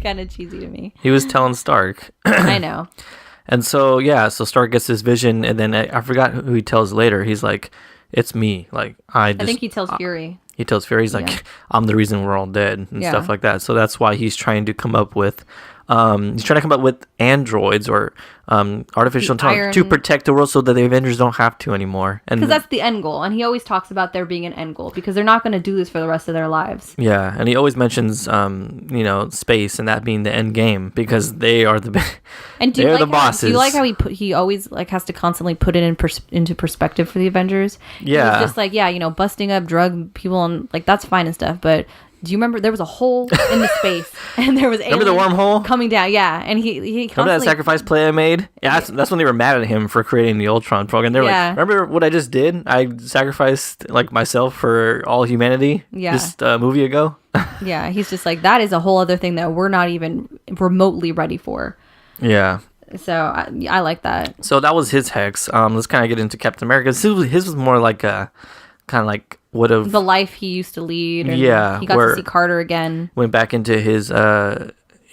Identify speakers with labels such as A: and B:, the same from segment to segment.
A: kind of cheesy to me.
B: He was telling Stark.
A: I know.
B: And so, yeah, so Stark gets this vision, and then I forgot who he tells later. He's like, it's me. Like, I
A: think he tells Fury.
B: He tells Fury, he's like, I'm the reason we're all dead and stuff like that. So that's why he's trying to come up with androids or artificial intelligence to protect the world so that the Avengers don't have to anymore.
A: Because that's the end goal. And he always talks about there being an end goal because they're not going to do this for the rest of their lives.
B: Yeah. And he always mentions, space and that being the end game because they are the bosses.
A: Do you like how he always like has to constantly put it into perspective for the Avengers?
B: Yeah.
A: He's just like, busting up drug people and like that's fine and stuff. But do you remember there was a hole in the space and there was
B: remember the wormhole
A: coming down? Yeah, and he
B: remember that sacrifice play I made? Yeah, that's when they were mad at him for creating the Ultron program. They're like, remember what I just did? I sacrificed like myself for all humanity just a movie ago.
A: Yeah, he's just like that is a whole other thing that we're not even remotely ready for.
B: Yeah.
A: So I like that.
B: So that was his hex. Let's kind of get into Captain America. His was more like a kind of like would have
A: the life he used to lead. And he got to see Carter again.
B: Went back into his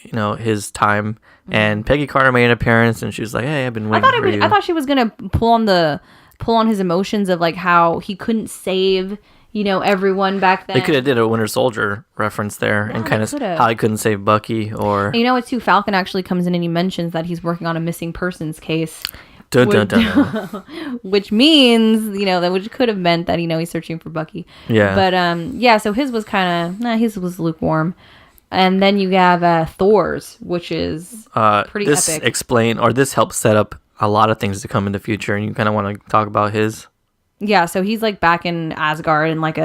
B: his time, and Peggy Carter made an appearance, and she was like, "Hey, I've been waiting for you."
A: I thought she was gonna pull on his emotions of like how he couldn't save everyone back then.
B: They could have did a Winter Soldier reference there, and kind of how he couldn't save Bucky or.
A: And it's too. Falcon actually comes in and he mentions that he's working on a missing persons case.
B: Dun, dun, dun.
A: Which means, which could have meant that, he's searching for Bucky.
B: Yeah.
A: But, so his was his was lukewarm. And then you have Thor's, which is pretty
B: this
A: epic.
B: This helps set up a lot of things to come in the future, and you kind of want to talk about his.
A: Yeah, so he's like back in Asgard in like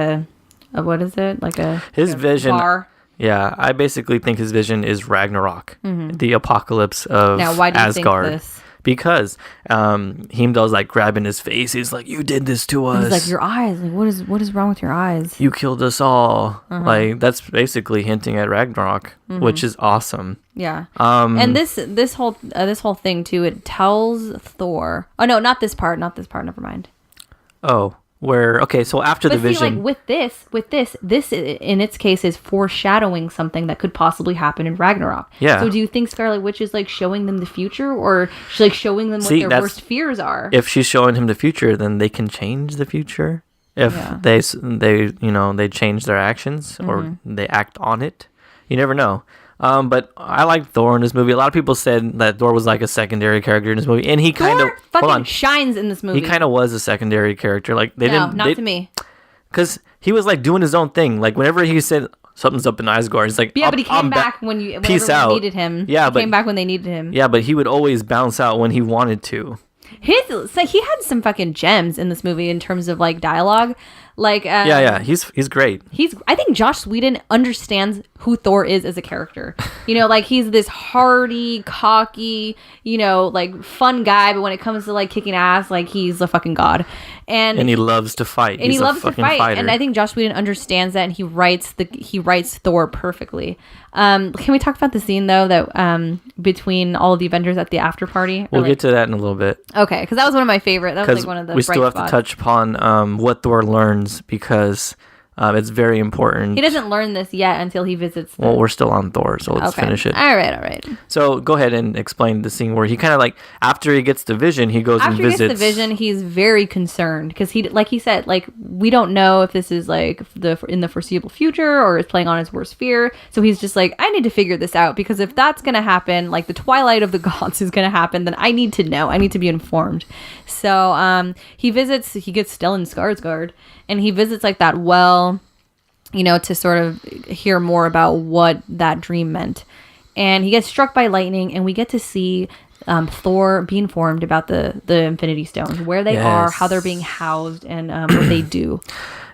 A: what is it? Like
B: his vision.
A: Bar.
B: Yeah, I basically think his vision is Ragnarok, the apocalypse of Asgard. Now, why do you think this? Because Heimdall's like grabbing his face. He's like, "You did this to us."
A: He's like, "Your eyes. Like, what is wrong with your eyes?
B: You killed us all." Like that's basically hinting at Ragnarok, which is awesome.
A: Yeah. And this whole thing too. It tells Thor. Oh no, not this part. Never mind.
B: Oh. So after the vision,
A: like with this in its case is foreshadowing something that could possibly happen in Ragnarok.
B: Yeah.
A: So do you think Scarlet Witch is like showing them the future, or she's like showing them what their worst fears are?
B: If she's showing him the future, then they can change the future. If they change their actions or they act on it, you never know. But I like Thor in this movie. A lot of people said that Thor was like a secondary character in this movie, and he kind of
A: fucking shines in this movie.
B: He kind of was a secondary character. Like
A: not to me,
B: because he was like doing his own thing. Like whenever he said something's up in Asgard, he's like,
A: but he came back whenever they needed him.
B: Yeah,
A: he came back when they needed him.
B: Yeah, but he would always bounce out when he wanted to.
A: He had some fucking gems in this movie in terms of like dialogue. Like
B: he's great.
A: I think Joss Whedon understands who Thor is as a character. Like he's this hardy, cocky, like fun guy, but when it comes to like kicking ass, like he's a fucking god. And
B: he loves to fight.
A: And
B: he's
A: he loves to fight.
B: Fighter.
A: And I think Joss Whedon understands that, and he writes Thor perfectly. Can we talk about the scene though that between all of the Avengers at the after party?
B: We'll get to that in a little bit.
A: Okay, because that was one of my favorite. That was like one of the
B: we still have to touch upon what Thor learns because it's very important.
A: He doesn't learn this yet until he visits.
B: Well, we're still on Thor, so let's finish it.
A: All right.
B: So go ahead and explain the scene where he kind of like after he gets the vision, he goes and visits.
A: After he gets the vision, he's very concerned because he said, like we don't know if this is like in the foreseeable future or is playing on his worst fear. So he's just like, I need to figure this out because if that's gonna happen, like the twilight of the gods is gonna happen, then I need to know. I need to be informed. So he visits. He gets Stellan Skarsgård. And he visits like that well, to sort of hear more about what that dream meant. And he gets struck by lightning, and we get to see Thor be informed about the Infinity Stones, where they are, how they're being housed, and what they do.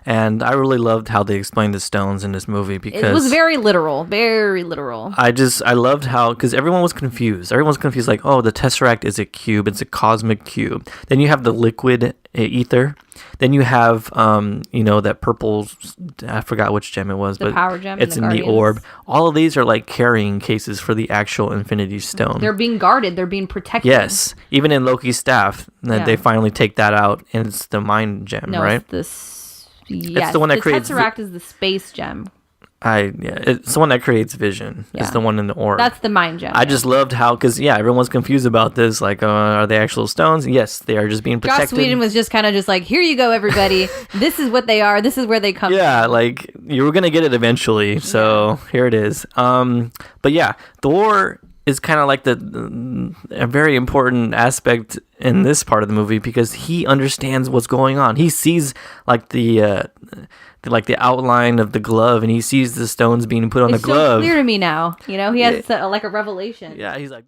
B: And I really loved how they explained the stones in this movie because
A: it was very literal, very literal.
B: I loved how, because everyone was confused. Everyone's confused, like, oh, the Tesseract is a cube. It's a cosmic cube. Then you have the liquid ether. Then you have, that purple, I forgot which gem it was, but
A: power gem.
B: It's in the orb. All of these are like carrying cases for the actual Infinity Stone.
A: They're being guarded. They're being protected.
B: Yes. Even in Loki's staff, they finally take that out, and it's the mind gem, right?
A: It's the one that creates... The Tesseract is the space gem.
B: It's the one that creates vision.
A: Yeah.
B: It's the one in the orb.
A: That's the mind gem.
B: I just loved how, because everyone's confused about this. Like, are they actual stones? Yes, they are just being protected.
A: Joss Whedon was just kind of just like, here you go, everybody. This is what they are. This is where they come from.
B: Like you were gonna get it eventually. So here it is. But yeah, Thor is kind of like a very important aspect in this part of the movie because he understands what's going on. He sees like the outline of the glove, and he sees the stones being put on the glove.
A: It's so clear to me now. He has like a revelation.
B: Yeah, he's like.